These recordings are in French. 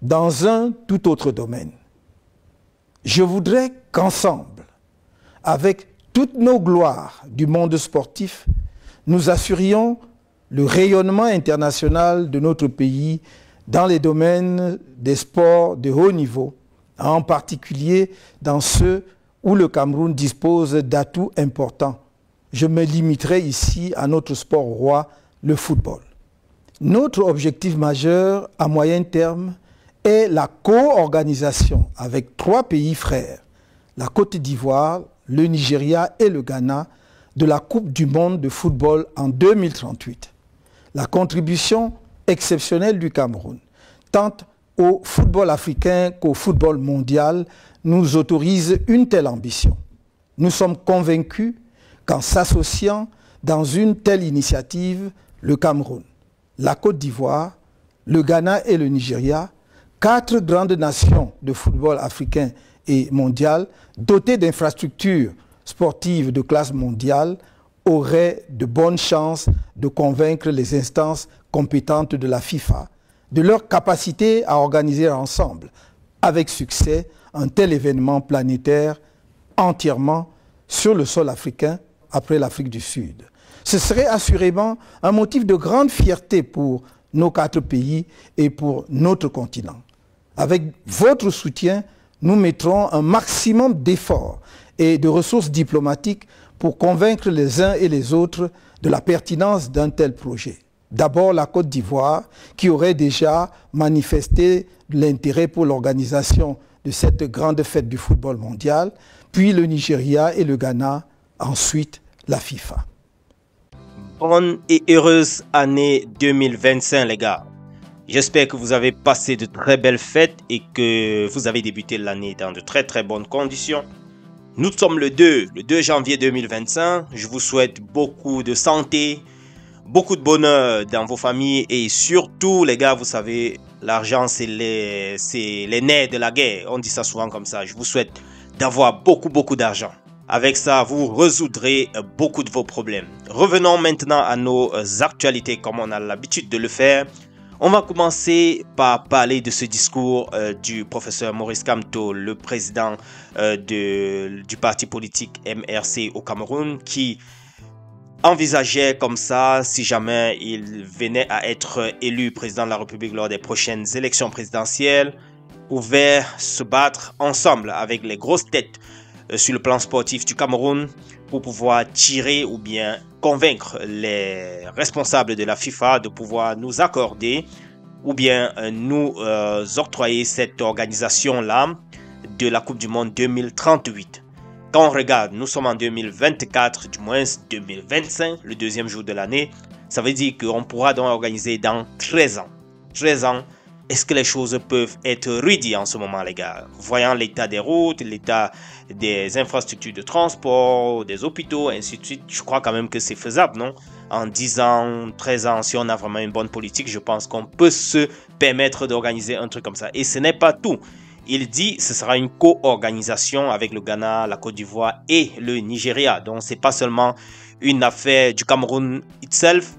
dans un tout autre domaine. Je voudrais qu'ensemble, avec toutes nos gloires du monde sportif, nous assurions le rayonnement international de notre pays dans les domaines des sports de haut niveau, en particulier dans ceux où le Cameroun dispose d'atouts importants. Je me limiterai ici à notre sport roi, le football. Notre objectif majeur à moyen terme est la co-organisation avec 3 pays frères, la Côte d'Ivoire, le Nigeria et le Ghana, de la Coupe du monde de football en 2038. La contribution exceptionnelle du Cameroun, tant au football africain qu'au football mondial, nous autorise une telle ambition. Nous sommes convaincus qu'en s'associant dans une telle initiative, le Cameroun, la Côte d'Ivoire, le Ghana et le Nigeria, 4 grandes nations de football africain et mondial, dotées d'infrastructures sportives de classe mondiale, auraient de bonnes chances de convaincre les instances compétentes de la FIFA de leur capacité à organiser ensemble, avec succès, un tel événement planétaire entièrement sur le sol africain après l'Afrique du Sud. Ce serait assurément un motif de grande fierté pour nos 4 pays et pour notre continent. Avec votre soutien, nous mettrons un maximum d'efforts et de ressources diplomatiques pour convaincre les uns et les autres de la pertinence d'un tel projet. D'abord la Côte d'Ivoire, qui aurait déjà manifesté l'intérêt pour l'organisation de cette grande fête du football mondial, puis le Nigeria et le Ghana, ensuite la FIFA. Bonne et heureuse année 2025 les gars. J'espère que vous avez passé de très belles fêtes et que vous avez débuté l'année dans de très bonnes conditions. Nous sommes le 2 janvier 2025. Je vous souhaite beaucoup de santé, beaucoup de bonheur dans vos familles et surtout les gars, vous savez, l'argent c'est les nerfs de la guerre. On dit ça souvent comme ça. Je vous souhaite d'avoir beaucoup d'argent. Avec ça, vous résoudrez beaucoup de vos problèmes. Revenons maintenant à nos actualités comme on a l'habitude de le faire. On va commencer par parler de ce discours du professeur Maurice Kamto, le président du parti politique MRC au Cameroun, qui envisageait comme ça, si jamais il venait à être élu président de la République lors des prochaines élections présidentielles, pouvait se battre ensemble avec les grosses têtes sur le plan sportif du Cameroun pour pouvoir tirer ou bien convaincre les responsables de la FIFA de pouvoir nous accorder ou bien nous octroyer cette organisation-là de la Coupe du Monde 2038. Quand on regarde, nous sommes en 2024, du moins 2025, le deuxième jour de l'année, ça veut dire qu'on pourra donc organiser dans 13 ans. 13 ans, est-ce que les choses peuvent être rudies en ce moment, les gars? Voyant l'état des routes, l'état des infrastructures de transport, des hôpitaux, ainsi de suite, je crois quand même que c'est faisable, non? En 10 ans, 13 ans, si on a vraiment une bonne politique, je pense qu'on peut se permettre d'organiser un truc comme ça. Et ce n'est pas tout. Il dit que ce sera une co-organisation avec le Ghana, la Côte d'Ivoire et le Nigeria. Donc, ce n'est pas seulement une affaire du Cameroun itself.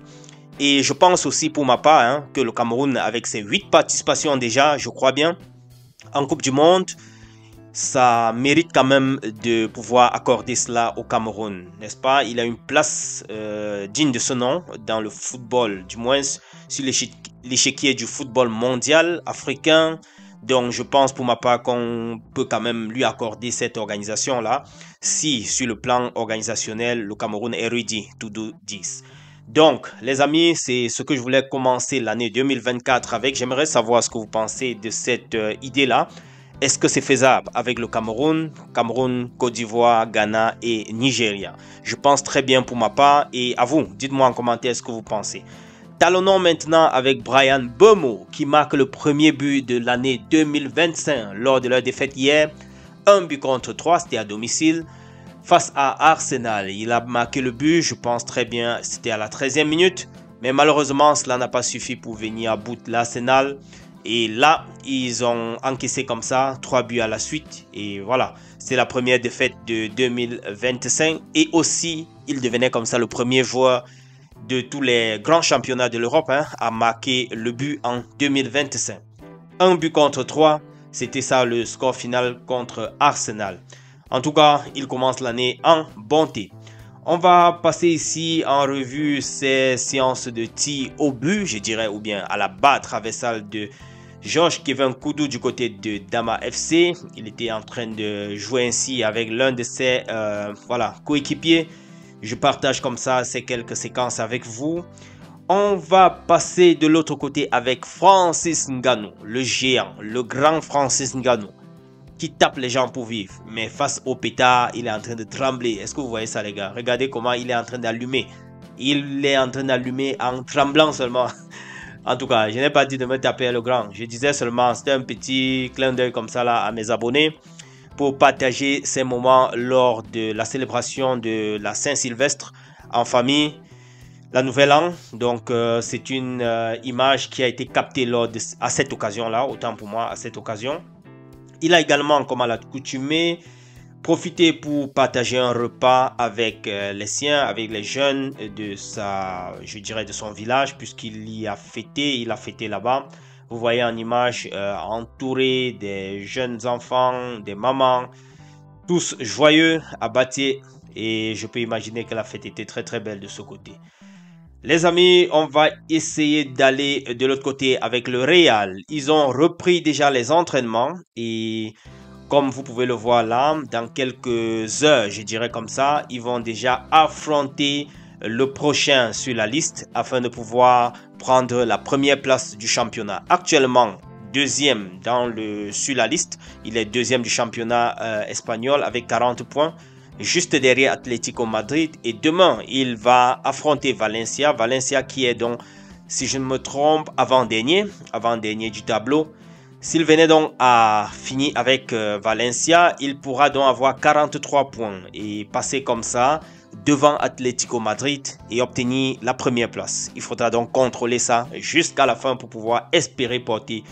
Et je pense aussi pour ma part que le Cameroun, avec ses 8 participations déjà, je crois bien, en Coupe du Monde, ça mérite quand même de pouvoir accorder cela au Cameroun, n'est-ce pas? Il a une place digne de ce nom dans le football, du moins sur l'échiquier du football mondial africain. Donc je pense pour ma part qu'on peut quand même lui accorder cette organisation-là, si sur le plan organisationnel, le Cameroun est ready to do this. Donc, les amis, c'est ce que je voulais commencer l'année 2024 avec. J'aimerais savoir ce que vous pensez de cette idée-là. Est-ce que c'est faisable avec le Cameroun, Côte d'Ivoire, Ghana et Nigeria? Je pense très bien pour ma part et à vous, dites-moi en commentaire ce que vous pensez. Talonnons maintenant avec Bryan Mbeumo qui marque le premier but de l'année 2025 lors de leur défaite hier. 1-3, c'était à domicile. Face à Arsenal, il a marqué le but, je pense très bien, c'était à la 13e minute. Mais malheureusement, cela n'a pas suffi pour venir à bout de l'Arsenal. Et là, ils ont encaissé comme ça 3 buts à la suite. Et voilà, c'est la première défaite de 2025. Et aussi, il devenait comme ça le premier joueur de tous les grands championnats de l'Europe à marquer le but en 2025. 1 but contre 3. C'était ça le score final contre Arsenal. En tout cas, il commence l'année en bonté. On va passer ici en revue ces séances de tir au but, je dirais, ou bien à la barre traversale de Georges Kevin Koudou du côté de Dama FC. Il était en train de jouer ainsi avec l'un de ses coéquipiers. Je partage comme ça ces quelques séquences avec vous. On va passer de l'autre côté avec Francis Ngannou, le géant, le grand Francis Ngannou, qui tape les gens pour vivre. Mais face au pétard, il est en train de trembler. Est-ce que vous voyez ça, les gars? Regardez comment il est en train d'allumer. Il est en train d'allumer en tremblant seulement. En tout cas, je n'ai pas dit de me taper le grand. Je disais seulement, c'était un petit clin d'œil comme ça là à mes abonnés pour partager ces moments lors de la célébration de la Saint-Sylvestre en famille. La Nouvelle An, donc c'est une image qui a été captée à cette occasion-là, autant pour moi à cette occasion. Il a également, comme à l'accoutumée, profité pour partager un repas avec les siens, avec les jeunes de de son village, puisqu'il y a fêté, il a fêté là-bas. Vous voyez en image entouré des jeunes enfants, des mamans, tous joyeux, abattés, et je peux imaginer que la fête était très très belle de ce côté. Les amis, on va essayer d'aller de l'autre côté avec le Real. Ils ont repris déjà les entraînements et comme vous pouvez le voir là, dans quelques heures, je dirais comme ça, ils vont déjà affronter le prochain sur la liste afin de pouvoir prendre la première place du championnat. Actuellement, deuxième sur la liste, il est deuxième du championnat espagnol avec 40 points. Juste derrière Atlético Madrid, et demain il va affronter Valencia. Valencia qui est donc, si je ne me trompe, avant-dernier du tableau. S'il venait donc à finir avec Valencia, il pourra donc avoir 43 points et passer comme ça devant Atlético Madrid et obtenir la première place. Il faudra donc contrôler ça jusqu'à la fin pour pouvoir espérer porter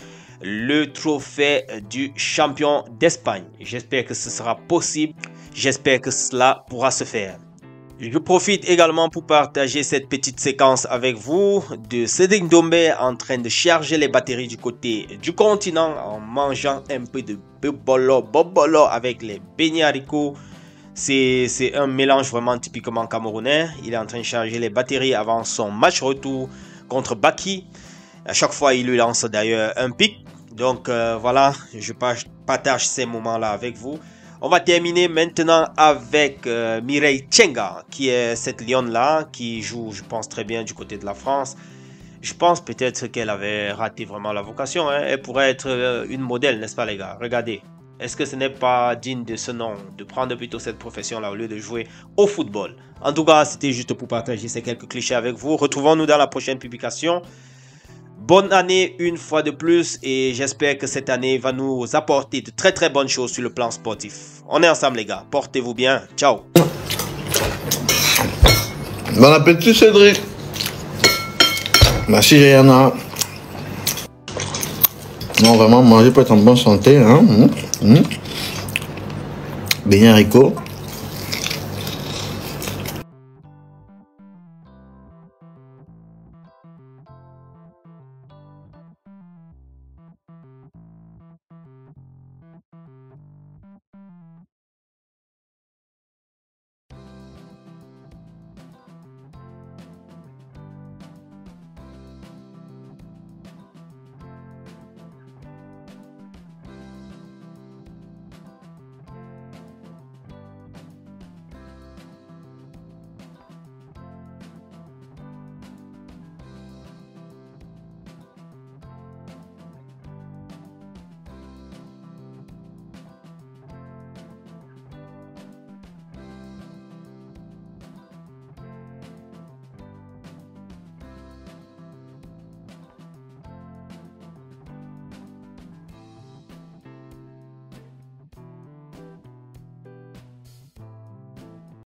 le trophée du champion d'Espagne. J'espère que ce sera possible. J'espère que cela pourra se faire. Je profite également pour partager cette petite séquence avec vous de Cédric Doumbé en train de charger les batteries du côté du continent en mangeant un peu de bobolo avec les beignets haricots. C'est un mélange vraiment typiquement camerounais. Il est en train de charger les batteries avant son match retour contre Baki. À chaque fois, il lui lance d'ailleurs un pic. Donc voilà, je partage ces moments-là avec vous. On va terminer maintenant avec Mireille Tchenga, qui est cette lionne-là, qui joue, je pense, très bien du côté de la France. Je pense peut-être qu'elle avait raté vraiment la vocation. Hein. Elle pourrait être une modèle, n'est-ce pas les gars? Regardez, est-ce que ce n'est pas digne de ce nom, de prendre plutôt cette profession-là au lieu de jouer au football? En tout cas, c'était juste pour partager ces quelques clichés avec vous. Retrouvons-nous dans la prochaine publication. Bonne année une fois de plus et j'espère que cette année va nous apporter de très très bonnes choses sur le plan sportif. On est ensemble les gars, portez-vous bien, ciao. Bon appétit Cédric. Merci Rihanna. Non vraiment manger pour être en bonne santé. Hein? Beignets haricots.